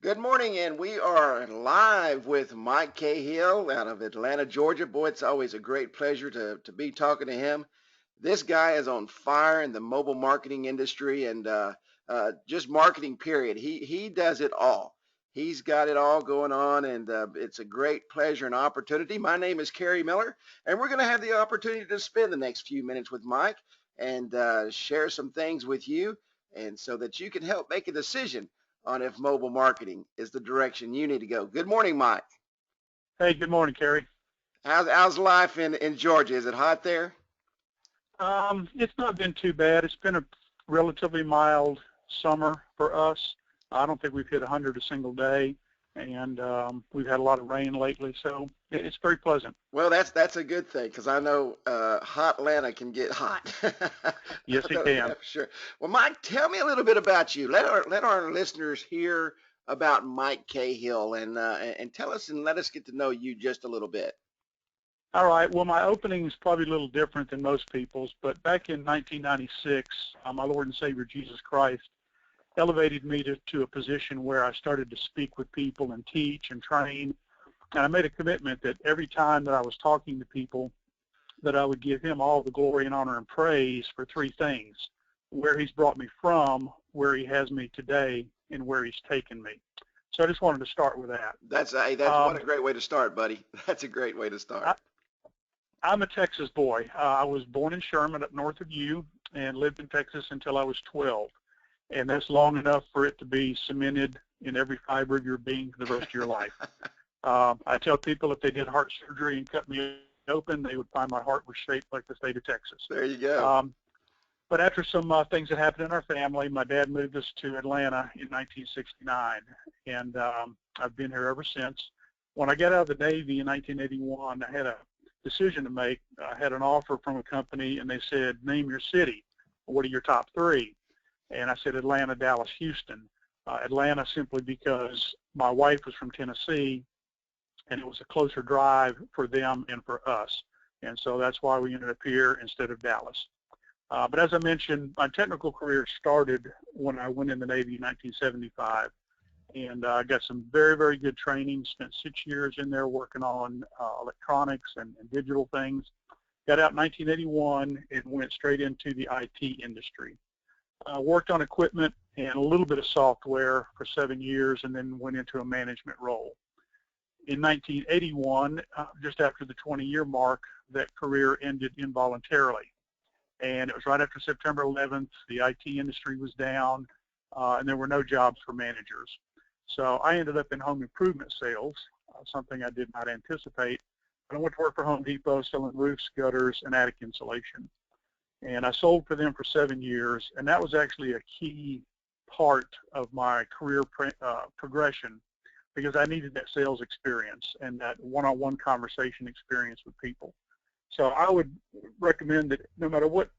Good morning, and we are live with Mike Cahill out of Atlanta, Georgia. Boy, it's always a great pleasure to be talking to him. This guy is on fire in the mobile marketing industry and just marketing, period. He does it all. He's got it all going on, and it's a great pleasure and opportunity. My name is Kerry Miller, and we're going to have the opportunity to spend the next few minutes with Mike and share some things with you, and so that you can help make a decision on if mobile marketing is the direction you need to go. Good morning, Mike. Hey, good morning, Kerry. How's life in Georgia? Is it hot there? It's not been too bad. It's been a relatively mild summer for us. I don't think we've hit 100 a single day, and we've had a lot of rain lately, so it's very pleasant. Well, that's a good thing because I know hot Atlanta can get hot. Yes, it can. Yeah, sure. Well, Mike, tell me a little bit about you. Let our listeners hear about Mike Cahill and tell us and let us get to know you just a little bit. All right. Well, my opening is probably a little different than most people's, but back in 1996, my Lord and Savior Jesus Christ elevated me to a position where I started to speak with people and teach and train. And I made a commitment that every time that I was talking to people, that I would give him all the glory and honor and praise for three things: where he's brought me from, where he has me today, and where he's taken me. So I just wanted to start with that. That's what a great way to start, buddy. That's a great way to start. I'm a Texas boy. I was born in Sherman up north of you and lived in Texas until I was 12. And that's long enough for it to be cemented in every fiber of your being for the rest of your life. I tell people if they did heart surgery and cut me open, they would find my heart was shaped like the state of Texas. There you go. But after some things that happened in our family, my dad moved us to Atlanta in 1969, and I've been here ever since. When I got out of the Navy in 1981, I had a decision to make. I had an offer from a company, and they said, name your city. What are your top three? And I said Atlanta, Dallas, Houston. Atlanta simply because my wife was from Tennessee, and it was a closer drive for them and for us. And so that's why we ended up here instead of Dallas. But as I mentioned, my technical career started when I went in the Navy in 1975. And I got some very, very good training, spent 6 years in there working on electronics and digital things. Got out in 1981 and went straight into the IT industry. Worked on equipment and a little bit of software for 7 years and then went into a management role. In 1981, just after the 20-year mark, that career ended involuntarily. And it was right after September 11th. The IT industry was down, and there were no jobs for managers. So I ended up in home improvement sales, something I did not anticipate. But I went to work for Home Depot selling roofs, gutters, and attic insulation. And I sold for them for 7 years, and that was actually a key part of my career progression because I needed that sales experience and that one-on-one conversation experience with people. So I would recommend that no matter what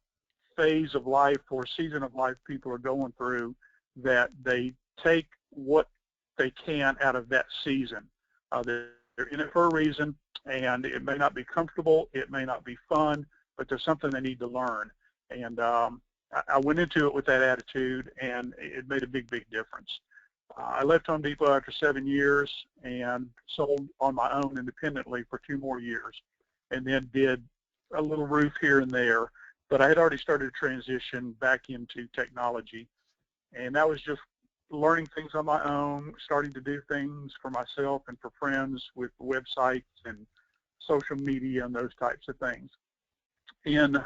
phase of life or season of life people are going through, that they take what they can out of that season. They're in it for a reason, and it may not be comfortable, it may not be fun, but there's something they need to learn. And I went into it with that attitude, and it made a big, big difference. I left Home Depot after 7 years and sold on my own independently for 2 more years, and then did a little roof here and there. But I had already started to transition back into technology, and that was just learning things on my own, starting to do things for myself and for friends with websites and social media and those types of things. In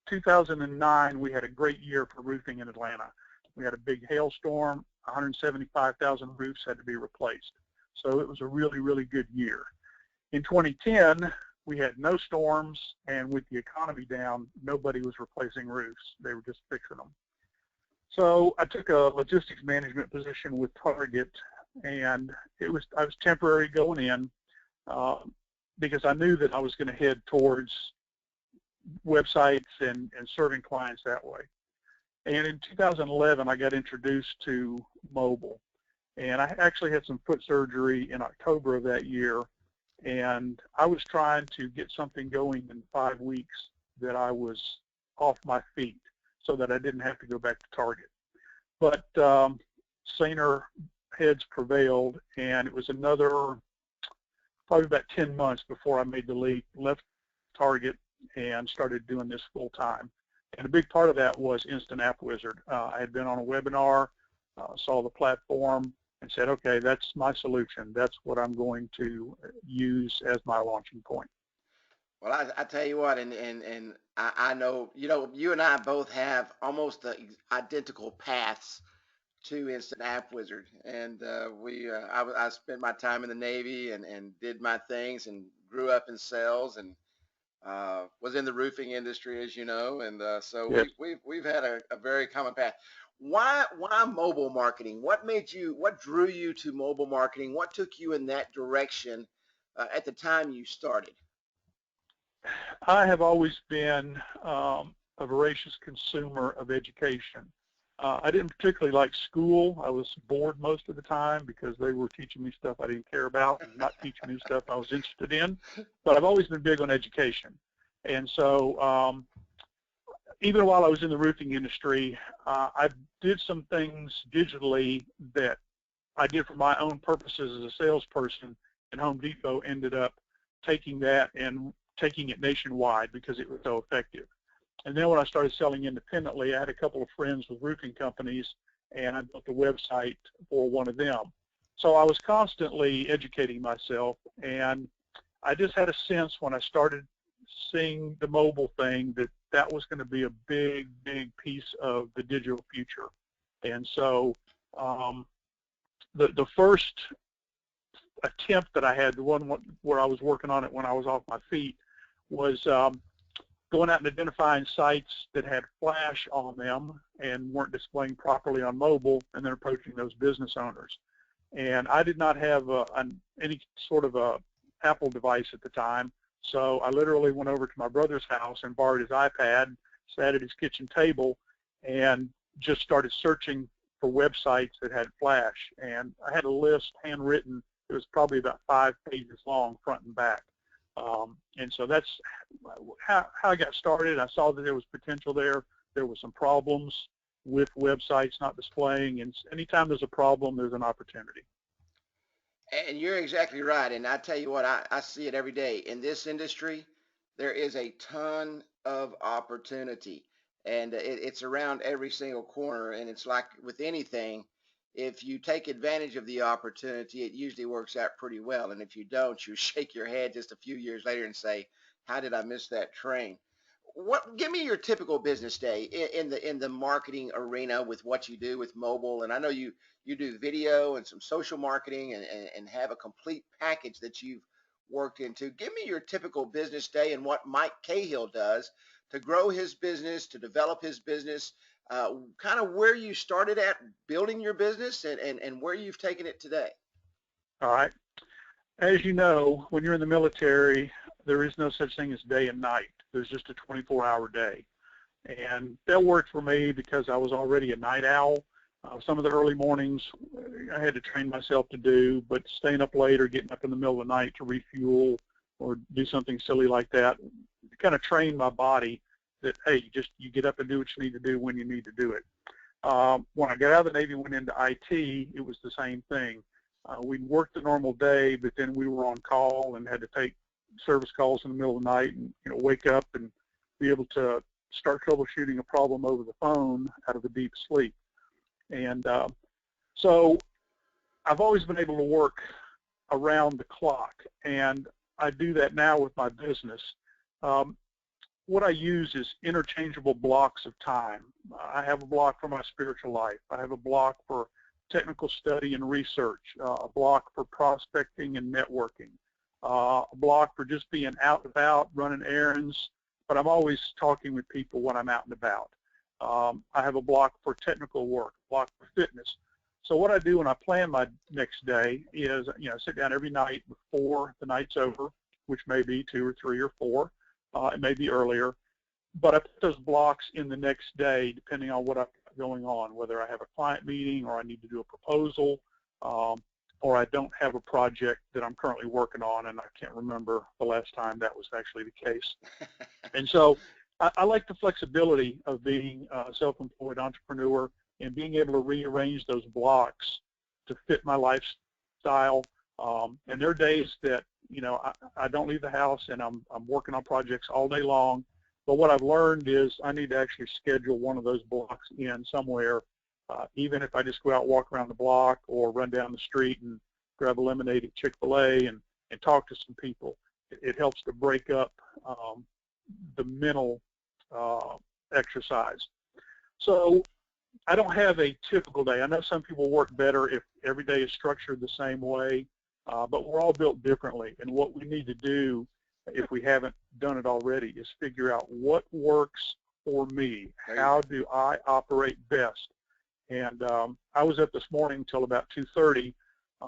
2009, we had a great year for roofing in Atlanta. We had a big hailstorm. 175,000 roofs had to be replaced. So it was a really, really good year. In 2010, we had no storms, and with the economy down, nobody was replacing roofs. They were just fixing them. So I took a logistics management position with Target, and I was temporary going in because I knew that I was going to head towards websites and serving clients that way. And in 2011, I got introduced to mobile. And I actually had some foot surgery in October of that year. And I was trying to get something going in 5 weeks that I was off my feet so that I didn't have to go back to Target. But saner heads prevailed, and it was another probably about 10 months before I made the leap, left Target, and started doing this full time. And a big part of that was InstantAppWizard. I had been on a webinar, saw the platform, and said, okay, that's my solution. That's what I'm going to use as my launching point. Well, I tell you what, and I know, you and I both have almost the identical paths to InstantAppWizard. And I spent my time in the Navy and did my things and grew up in sales and was in the roofing industry, as you know. And so Yes. we've had a very common path. Why mobile marketing? What drew you to mobile marketing? What took you in that direction at the time you started? I have always been a voracious consumer of education. I didn't particularly like school. I was bored most of the time because they were teaching me stuff I didn't care about and not teaching me stuff I was interested in. But I've always been big on education. And so even while I was in the roofing industry, I did some things digitally that I did for my own purposes as a salesperson, and Home Depot ended up taking that and taking it nationwide because it was so effective. And then when I started selling independently, I had a couple of friends with roofing companies, and I built a website for one of them. So I was constantly educating myself, and I just had a sense when I started seeing the mobile thing that that was going to be a big, big piece of the digital future. And so the first attempt that I had, the one where I was working on it when I was off my feet, was going out and identifying sites that had flash on them and weren't displaying properly on mobile, and then approaching those business owners. And I did not have any sort of a Apple device at the time, so I literally went over to my brother's house and borrowed his iPad, sat at his kitchen table, and just started searching for websites that had flash. And I had a list handwritten. It was probably about 5 pages long, front and back. And so that's how I got started. I saw that there was potential there. There were some problems with websites not displaying, and anytime there's a problem, there's an opportunity. And you're exactly right. And I tell you what, I see it every day. In this industry, there is a ton of opportunity, and it's around every single corner. And it's like with anything, if you take advantage of the opportunity, it usually works out pretty well. And if you don't, you shake your head just a few years later and say, how did I miss that train? Give me your typical business day in the marketing arena with what you do with mobile. And I know you do video and some social marketing and have a complete package that you've worked into. Give me your typical business day and what Mike Cahill does to grow his business, to develop his business, kind of where you started at building your business and where you've taken it today. All right. As you know, when you're in the military, there is no such thing as day and night. There's just a 24-hour day. And that worked for me because I was already a night owl. Some of the early mornings I had to train myself to do, but staying up late or getting up in the middle of the night to refuel or do something silly like that kind of trained my body that, hey, you get up and do what you need to do when you need to do it. When I got out of the Navy and went into IT, it was the same thing. We'd worked the normal day, but then we were on call and had to take service calls in the middle of the night and wake up and be able to start troubleshooting a problem over the phone out of a deep sleep. And so I've always been able to work around the clock, and I do that now with my business. What I use is interchangeable blocks of time. I have a block for my spiritual life. I have a block for technical study and research, a block for prospecting and networking, a block for just being out and about, running errands, but I'm always talking with people when I'm out and about. I have a block for technical work, a block for fitness. So what I do when I plan my next day is, I sit down every night before the night's over, which may be 2 or 3 or 4. It may be earlier, but I put those blocks in the next day depending on what I've got going on, whether I have a client meeting or I need to do a proposal, or I don't have a project that I'm currently working on, and I can't remember the last time that was actually the case. And so I like the flexibility of being a self-employed entrepreneur and being able to rearrange those blocks to fit my lifestyle. And there are days that, you know, I don't leave the house and I'm working on projects all day long. But what I've learned is I need to actually schedule one of those blocks in somewhere, even if I just go out, walk around the block, or run down the street and grab a lemonade at Chick-fil-A and talk to some people. It helps to break up the mental exercise. So I don't have a typical day. I know some people work better if every day is structured the same way, but we're all built differently. And what we need to do, if we haven't done it already, is figure out what works for me. How do I operate best? And I was up this morning until about 2:30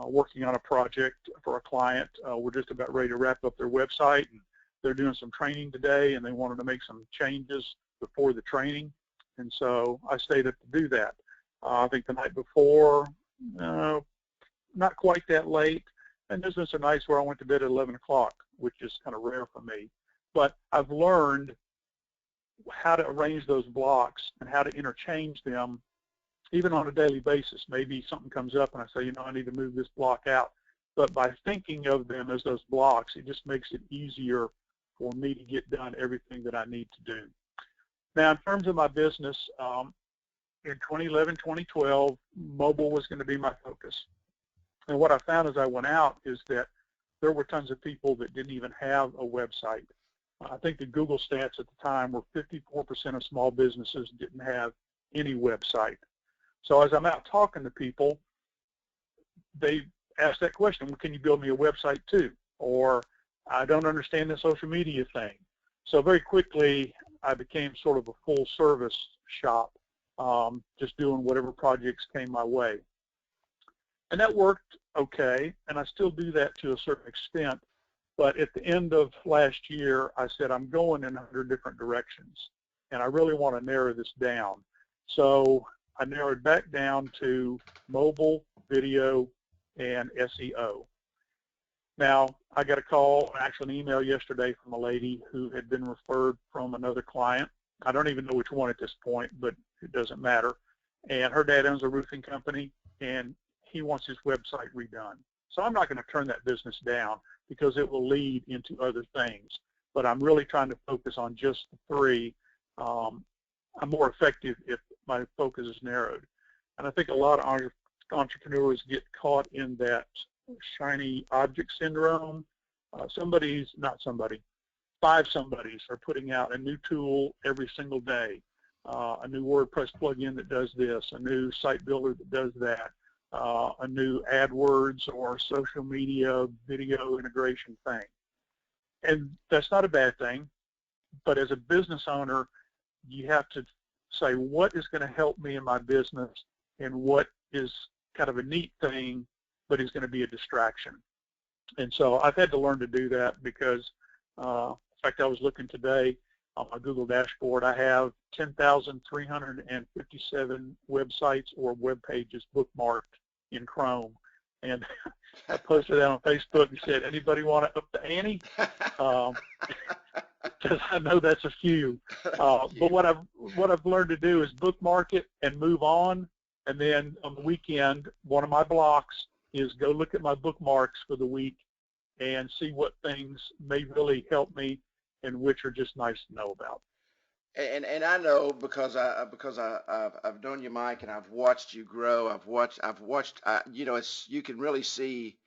working on a project for a client. We're just about ready to wrap up their website, and they're doing some training today, and they wanted to make some changes before the training. And so I stayed up to do that. I think the night before, not quite that late. And there's been some nights where I went to bed at 11 o'clock, which is kind of rare for me. But I've learned how to arrange those blocks and how to interchange them, even on a daily basis. Maybe something comes up and I say, you know, I need to move this block out. But by thinking of them as those blocks, it just makes it easier for me to get done everything that I need to do. Now, in terms of my business, in 2011, 2012, mobile was going to be my focus. And what I found as I went out is that there were tons of people that didn't even have a website. I think the Google stats at the time were 54% of small businesses didn't have any website. So as I'm out talking to people, they ask that question, well, can you build me a website too? Or I don't understand the social media thing. So very quickly, I became sort of a full service shop, just doing whatever projects came my way. And that worked okay, and I still do that to a certain extent. But at the end of last year, I said, I'm going in 100 different directions, and I really want to narrow this down. So I narrowed back down to mobile, video, and SEO. Now, I got a call, actually an email yesterday from a lady who had been referred from another client. I don't even know which one at this point, but it doesn't matter. And her dad owns a roofing company, and he wants his website redone. So I'm not going to turn that business down because it will lead into other things. But I'm really trying to focus on just the three. I'm more effective if my focus is narrowed. And I think a lot of entrepreneurs get caught in that shiny object syndrome. Five somebodies are putting out a new tool every single day, a new WordPress plugin that does this, a new site builder that does that, a new AdWords or social media video integration thing. And that's not a bad thing, but as a business owner, you have to say what is going to help me in my business and what is kind of a neat thing but is going to be a distraction. And so I've had to learn to do that because, in fact, I was looking today on my Google dashboard. I have 10,357 websites or web pages bookmarked in Chrome. And I posted that on Facebook and said, anybody want to up the ante? Because I know that's a few. But what I've learned to do is bookmark it and move on. And then on the weekend, one of my blocks is go look at my bookmarks for the week and see what things may really help me and which are just nice to know about. And I know because I've known you, Mike, and I've watched you grow. I've watched. You know, you can really see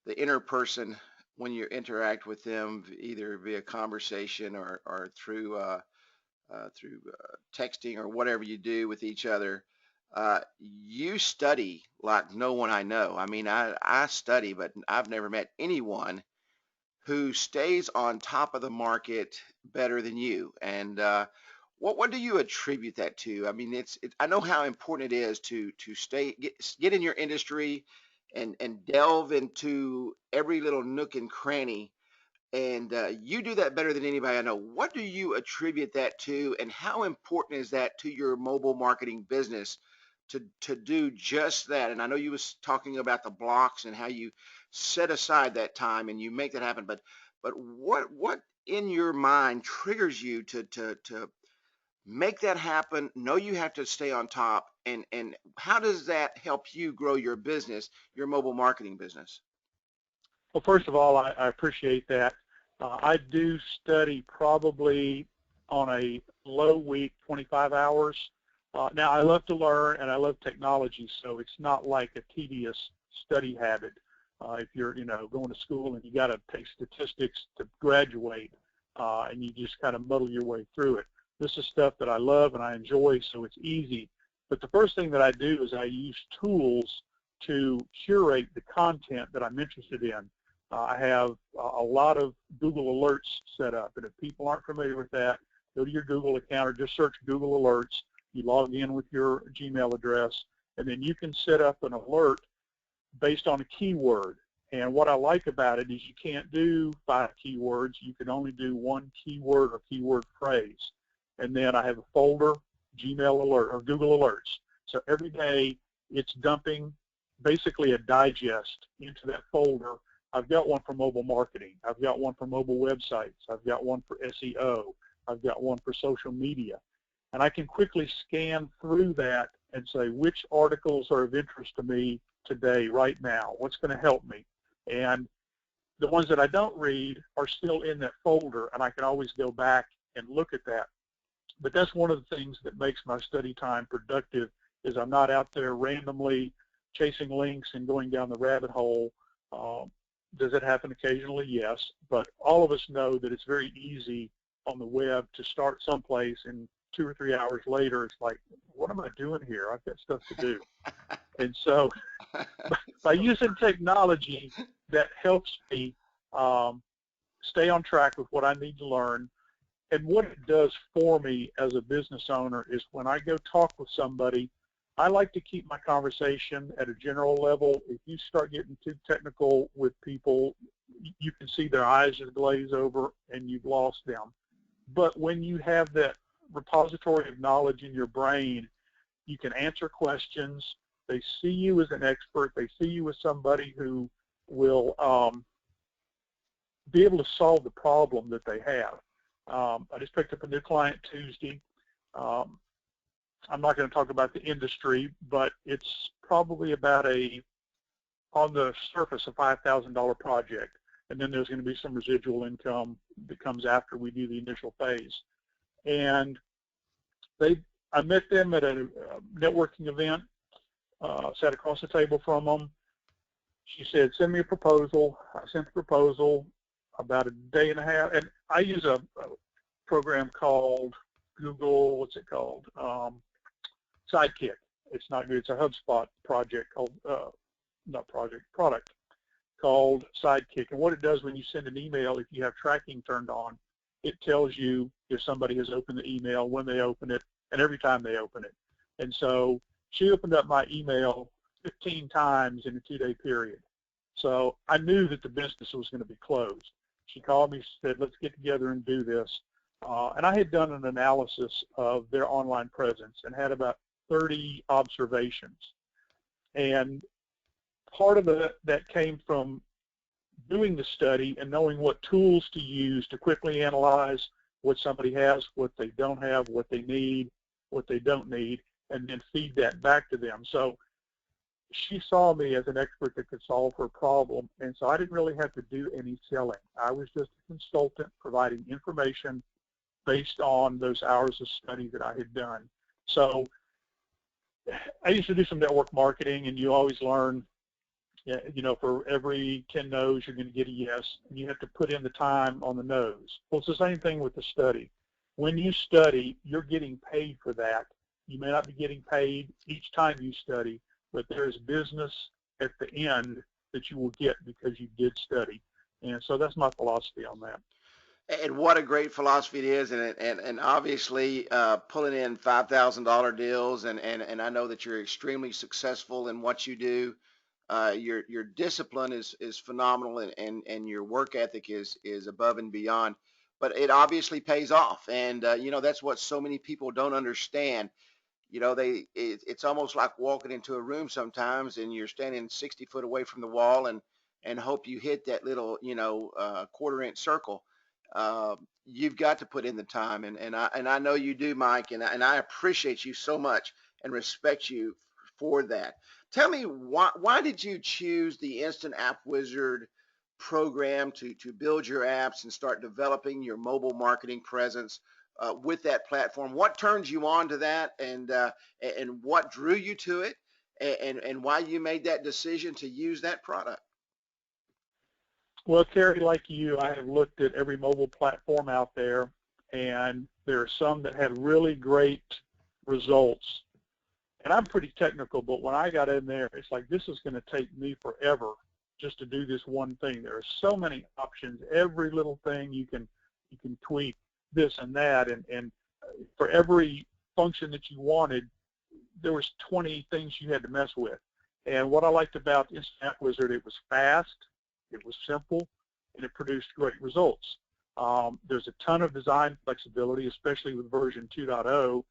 the inner person when you interact with them, either via conversation or through texting or whatever you do with each other. You study like no one I know. I mean, I study, but I've never met anyone who stays on top of the market better than you. And what do you attribute that to? I mean, I know how important it is to get in your industry and delve into every little nook and cranny. And you do that better than anybody I know. What do you attribute that to, and how important is that to your mobile marketing business to do just that? And I know you was talking about the blocks and how you set aside that time and you make that happen. But what in your mind triggers you to make that happen, know you have to stay on top, and how does that help you grow your business, your mobile marketing business? Well, first of all, I appreciate that. I do study probably on a low week, 25 hours. Now, I love to learn and I love technology, so it's not like a tedious study habit. If you're, going to school and you got to take statistics to graduate, and you just kind of muddle your way through it. This is stuff that I love and I enjoy, so it's easy. But the first thing that I do is I use tools to curate the content that I'm interested in. I have a lot of Google Alerts set up, and if people aren't familiar with that, go to your Google account or just search Google Alerts. You log in with your Gmail address, and then you can set up an alert based on a keyword. And what I like about it is you can't do 5 keywords. You can only do 1 keyword or keyword phrase. And then I have a folder, Gmail alert or Google Alerts. So every day it's dumping basically a digest into that folder. I've got one for mobile marketing. I've got one for mobile websites. I've got one for SEO. I've got one for social media. And I can quickly scan through that and say which articles are of interest to me today, right now, what's going to help me. And the ones that I don't read are still in that folder, and I can always go back and look at that. But that's one of the things that makes my study time productive, is I'm not out there randomly chasing links and going down the rabbit hole. Does it happen occasionally? Yes. But all of us know that it's very easy on the web to start someplace, and 2 or 3 hours later, it's like, what am I doing here? I've got stuff to do. And so by using technology, that helps me stay on track with what I need to learn. And what it does for me as a business owner is when I go talk with somebody, I like to keep my conversation at a general level. If you start getting too technical with people, you can see their eyes just glaze over and you've lost them. But when you have that repository of knowledge in your brain, you can answer questions. They see you as an expert. They see you as somebody who will be able to solve the problem that they have. I just picked up a new client Tuesday. I'm not going to talk about the industry, but it's probably about on the surface, a $5,000 project. And then there's going to be some residual income that comes after we do the initial phase. And I met them at a networking event, sat across the table from them. She said, send me a proposal. I sent the proposal about a day and a half. And I use a program called Google, what's it called? Sidekick. It's not good. It's a HubSpot project called, product called Sidekick. And what it does when you send an email, if you have tracking turned on, it tells you if somebody has opened the email, when they open it, and every time they open it. And so she opened up my email 15 times in a 2-day period. So I knew that the business was going to be closed. She called me, said, let's get together and do this. And I had done an analysis of their online presence and had about 30 observations. And part of that came from doing the study and knowing what tools to use to quickly analyze what somebody has, what they don't have, what they need, what they don't need, and then feed that back to them. So she saw me as an expert that could solve her problem, and so I didn't really have to do any selling. I was just a consultant providing information based on those hours of study that I had done. So I used to do some network marketing, and you always learn, for every 10 no's, you're going to get a yes, and you have to put in the time on the no's. Well, it's the same thing with the study. When you study, you're getting paid for that. You may not be getting paid each time you study, but there is business at the end that you will get because you did study. And so that's my philosophy on that. And what a great philosophy it is, and obviously pulling in $5,000 deals, and I know that you're extremely successful in what you do. Your discipline is phenomenal, and your work ethic is above and beyond. But it obviously pays off, and that's what so many people don't understand. It's almost like walking into a room sometimes, and you're standing 60 foot away from the wall, and hope you hit that little quarter-inch circle. you've got to put in the time, and I know you do, Mike, and I appreciate you so much and respect you for that. Tell me, why did you choose the Instant App Wizard program to build your apps and start developing your mobile marketing presence with that platform? What turned you on to that, and what drew you to it, and why you made that decision to use that product? Well, Terry, like you, I have looked at every mobile platform out there, and there are some that had really great results. And I'm pretty technical, but when I got in there, it's like, this is going to take me forever just to do this one thing. There are so many options. Every little thing you can tweak this and that, and for every function that you wanted, there was 20 things you had to mess with. And what I liked about InstantAppWizard, it was fast, it was simple, and it produced great results. There's a ton of design flexibility, especially with version 2.0,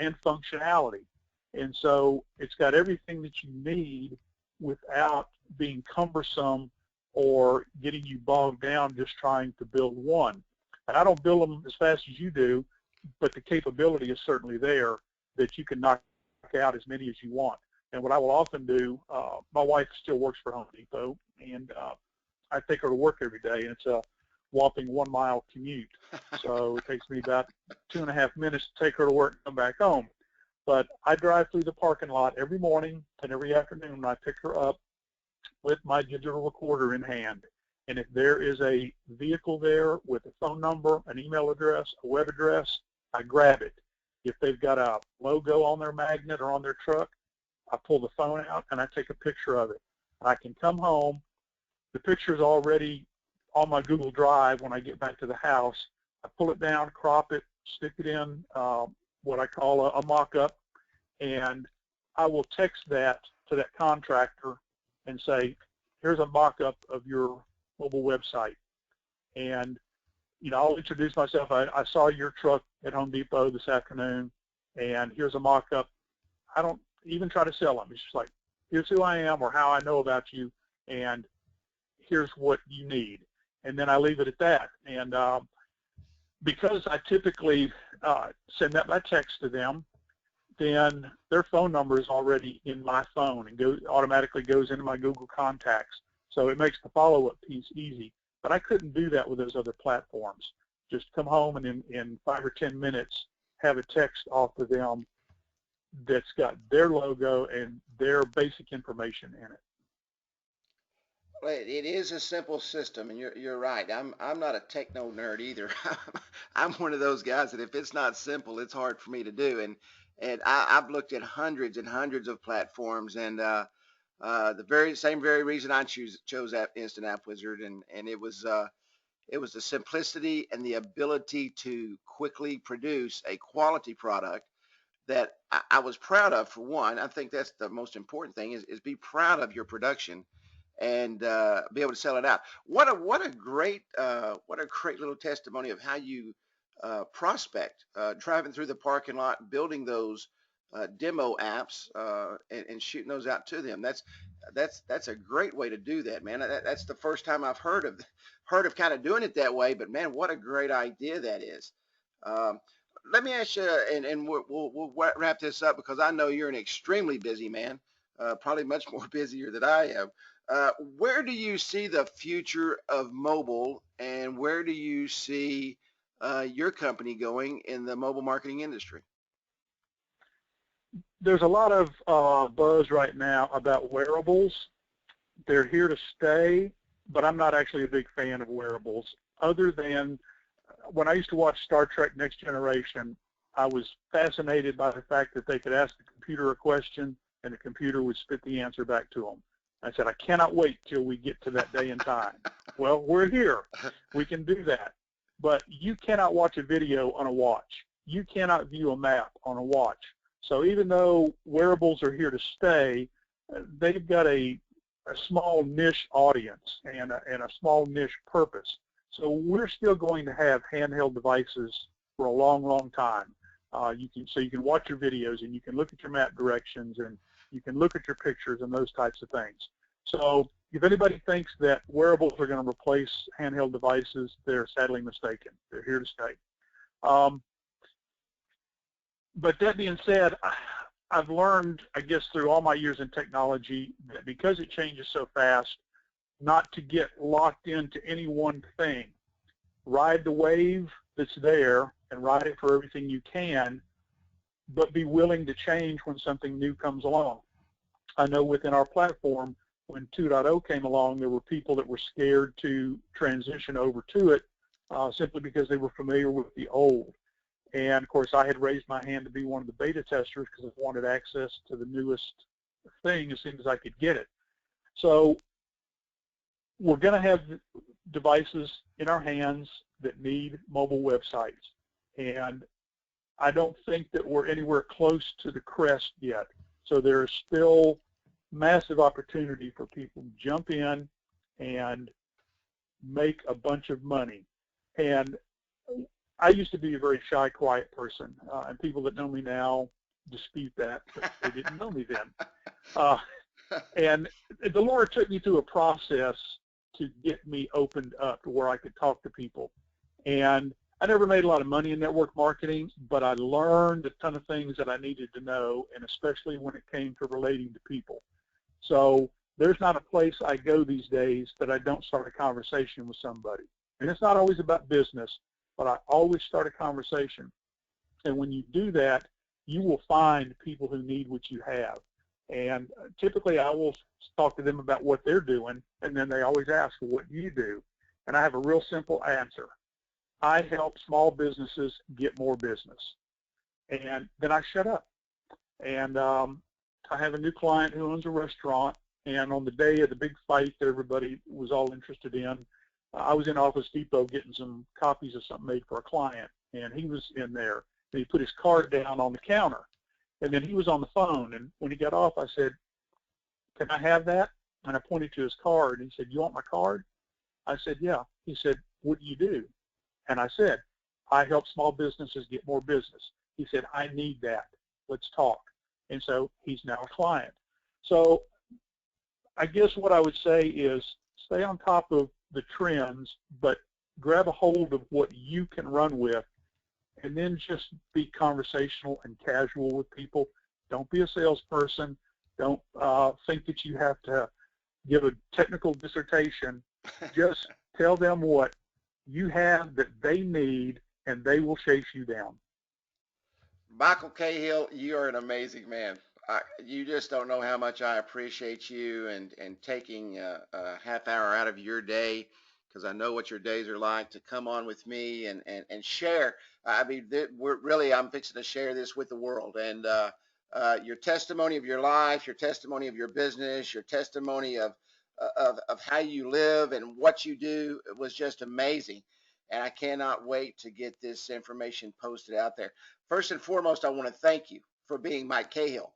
and functionality. And so it's got everything that you need without being cumbersome or getting you bogged down just trying to build one. And I don't build them as fast as you do, but the capability is certainly there that you can knock out as many as you want. And what I will often do, my wife still works for Home Depot, and I take her to work every day, and it's a whopping 1 mile commute. So it takes me about 2.5 minutes to take her to work and come back home. But I drive through the parking lot every morning and every afternoon, and I pick her up with my digital recorder in hand. And if there is a vehicle there with a phone number, an email address, a web address, I grab it. If they've got a logo on their magnet or on their truck, I pull the phone out and I take a picture of it. I can come home. The picture is already on my Google Drive when I get back to the house. I pull it down, crop it, stick it in what I call a mock-up, and I will text that to that contractor and say, here's a mock-up of your mobile website. And, you know, I'll introduce myself. I saw your truck at Home Depot this afternoon, and here's a mock-up. I don't even try to sell them. It's just like, here's who I am or how I know about you, and here's what you need. And then I leave it at that. And because I typically send that by text to them, then their phone number is already in my phone and automatically goes into my Google contacts. So it makes the follow-up piece easy. But I couldn't do that with those other platforms. Just come home and in 5 or 10 minutes have a text off to them that's got their logo and their basic information in it. Well, it is a simple system, and you're right. I'm not a techno nerd either. I'm one of those guys that if it's not simple, it's hard for me to do. I've looked at hundreds and hundreds of platforms, and the very reason I chose that Instant App Wizard, and it was the simplicity and the ability to quickly produce a quality product that I was proud of. For one, I think that's the most important thing is be proud of your production and be able to sell it out. What a great little testimony of how you prospect, driving through the parking lot, building those demo apps, and shooting those out to them. That's a great way to do that, man. That's the first time I've heard of kind of doing it that way. But man, what a great idea that is. Um, Let me ask you, and we'll wrap this up because I know you're an extremely busy man, probably much more busier than I am. Where do you see the future of mobile, and where do you see your company going in the mobile marketing industry? There's a lot of buzz right now about wearables. They're here to stay, but I'm not actually a big fan of wearables. Other than when I used to watch Star Trek Next Generation, I was fascinated by the fact that they could ask the computer a question and the computer would spit the answer back to them. I said, I cannot wait till we get to that day and time. Well, we're here. We can do that. But you cannot watch a video on a watch. You cannot view a map on a watch. So even though wearables are here to stay, they've got a small niche audience and a small niche purpose. So we're still going to have handheld devices for a long, long time. You can watch your videos and you can look at your map directions and you can look at your pictures and those types of things. So if anybody thinks that wearables are going to replace handheld devices, they're sadly mistaken. They're here to stay. But that being said, I've learned, I guess, through all my years in technology, that because it changes so fast, not to get locked into any one thing. Ride the wave that's there and ride it for everything you can, but be willing to change when something new comes along. I know within our platform, when 2.0 came along, there were people that were scared to transition over to it simply because they were familiar with the old. And of course, I had raised my hand to be one of the beta testers because I wanted access to the newest thing as soon as I could get it. So we're going to have devices in our hands that need mobile websites. And I don't think that we're anywhere close to the crest yet. So there's still massive opportunity for people to jump in and make a bunch of money. And I used to be a very shy, quiet person, and people that know me now dispute that, but they didn't know me then. And the Lord took me through a process to get me opened up to where I could talk to people. And I never made a lot of money in network marketing, but I learned a ton of things that I needed to know, and especially when it came to relating to people. So there's not a place I go these days that I don't start a conversation with somebody. And it's not always about business, but I always start a conversation. And when you do that, you will find people who need what you have. And typically I will talk to them about what they're doing, and then they always ask, well, what do you do? And I have a real simple answer. I help small businesses get more business. And then I shut up. And I have a new client who owns a restaurant, and on the day of the big fight that everybody was all interested in, I was in Office Depot getting some copies of something made for a client, and he was in there. And he put his card down on the counter, and then he was on the phone. And when he got off, I said, can I have that? And I pointed to his card, and he said, you want my card? I said, yeah. He said, what do you do? And I said, I help small businesses get more business. He said, I need that. Let's talk. And so he's now a client. So I guess what I would say is stay on top of the trends, but grab a hold of what you can run with, and then just be conversational and casual with people. Don't be a salesperson. Don't think that you have to give a technical dissertation. Just tell them what you have that they need, and they will chase you down. Michael Cahill, you are an amazing man. You just don't know how much I appreciate you and taking a half hour out of your day, because I know what your days are like, to come on with me and share. I mean, I'm fixing to share this with the world. And your testimony of your life, your testimony of your business, your testimony of how you live and what you do was just amazing. And I cannot wait to get this information posted out there. First and foremost, I want to thank you for being Mike Cahill.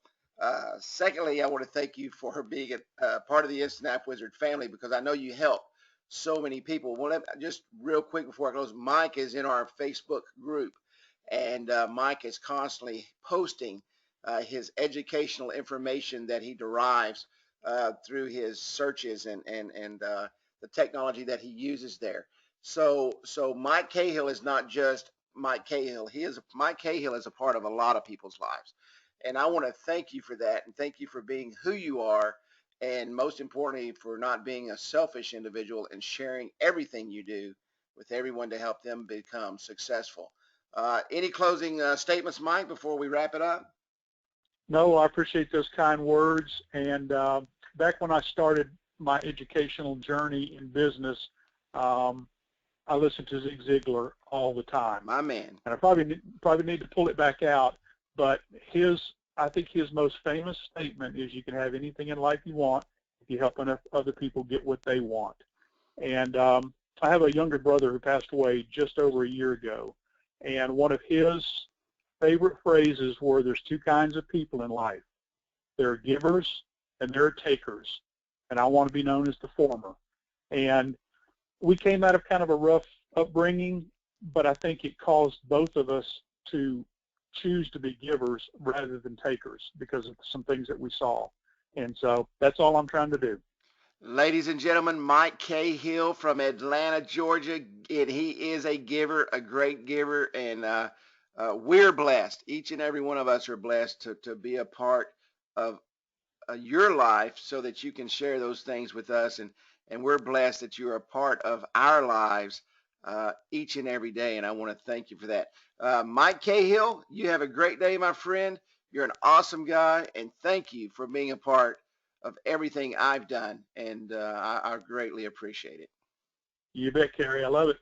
Secondly, I want to thank you for being a part of the InstantAppWizard family, because I know you help so many people. Well, just real quick before I close, Mike is in our Facebook group, and Mike is constantly posting his educational information that he derives through his searches and the technology that he uses there. So Mike Cahill is not just Mike Cahill. Mike Cahill is a part of a lot of people's lives. And I want to thank you for that, and thank you for being who you are, and most importantly, for not being a selfish individual and sharing everything you do with everyone to help them become successful. Any closing statements, Mike, before we wrap it up? No, I appreciate those kind words. And back when I started my educational journey in business, I listened to Zig Ziglar all the time. My man. And I probably need to pull it back out. But I think his most famous statement is, you can have anything in life you want if you help enough other people get what they want. And I have a younger brother who passed away just over a year ago. And one of his favorite phrases were, there's two kinds of people in life. There are givers and there are takers. And I want to be known as the former. And we came out of kind of a rough upbringing, but I think it caused both of us to choose to be givers rather than takers because of some things that we saw. And so that's all I'm trying to do. Ladies and gentlemen, Mike Cahill from Atlanta, Georgia, and he is a giver, a great giver, and we're blessed. Each and every one of us are blessed to be a part of your life so that you can share those things with us, and we're blessed that you're a part of our lives each and every day, and I want to thank you for that. Mike Cahill, you have a great day, my friend. You're an awesome guy, and thank you for being a part of everything I've done, and I greatly appreciate it. You bet, Kerry. I love it.